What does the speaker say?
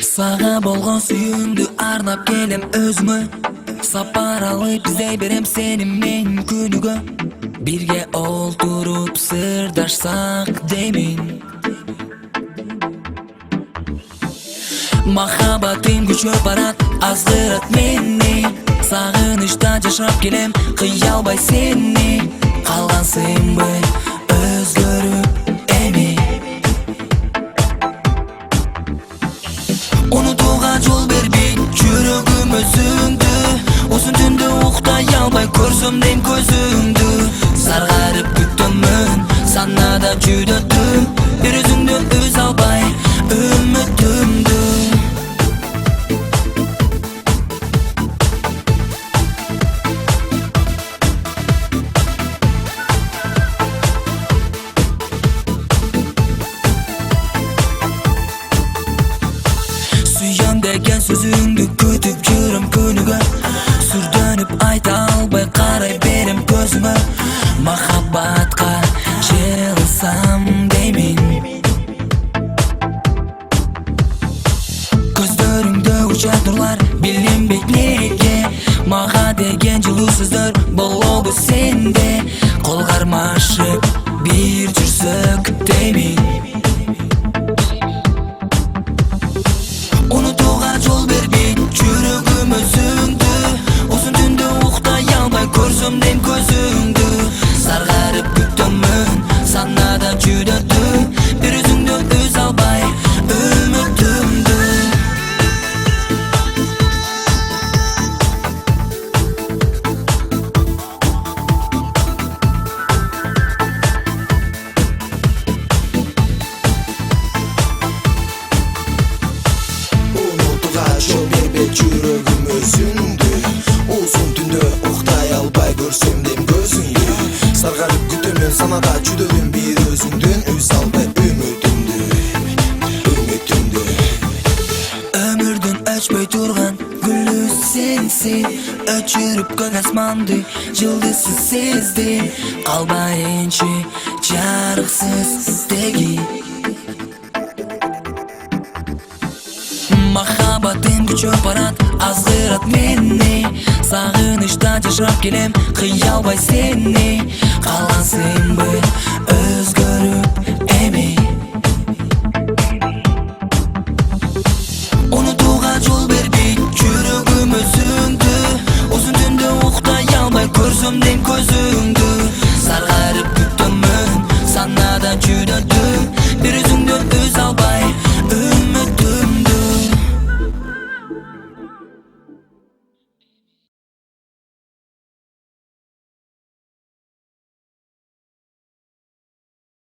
Сага болгон сүйүүмдү арнап келем өзүмө. Сапар алып издей берем сени мен күнүгө. Бирге олтуруп сырдашсак деймин. Махаббатым күчөп барат, азгырат мени. Сагынычта жашап келем, кыялбай сени. Калгансыңбы өзгөрүп эми? Унутууга жол бербей жүрөгүм өзүңдү. Узун түндө уктай албай көрсөм дейм көзүңдү. Саргарып күтөмүн, санада жүдөтүм. Бир өзүңдөн өз албай үмүтүмдү. Сүйөм деген сөзүңдү күтүп жүрөм күнүгө. Сүрдөнүп айта албай карай берем көзүмө. Махаббатка жылысам деймин. Көздөрүңдө учат нурлар, билинбейт неге. Мага деген жылуу сөздөр болобу сенде. Кол кармашып бир жүрсөк деймин. Унутууга жол бербей жүрөгүм өзүңдү. Узун түндө уктай албай көрсөм дейм көзүңдү. Саргарып күтөмүн, санада жүдөтүм. Бир өзүңдөн өз албай үмүтүмдү. Жол бербей жүрөгүм өзүңдү. Узун түндө уктай албай көрсөм дейм көзүңдү. Саргарып күтөмүн, санада жүдөтүм. Бир өзүңдөн өз албай үмүтүмдү. Өмүрдүн өчпөй турган гүлү сенсиң. Өчүрүп көк асманды жылдызсыз сездим. Калбайынчы жарыксыз деги. Махаббатым күчөп барат, азгырат мени. Сагынычта жашап келем, кыялбай сени. Калгансыңбы өзгөрүп эми? Унутууга жол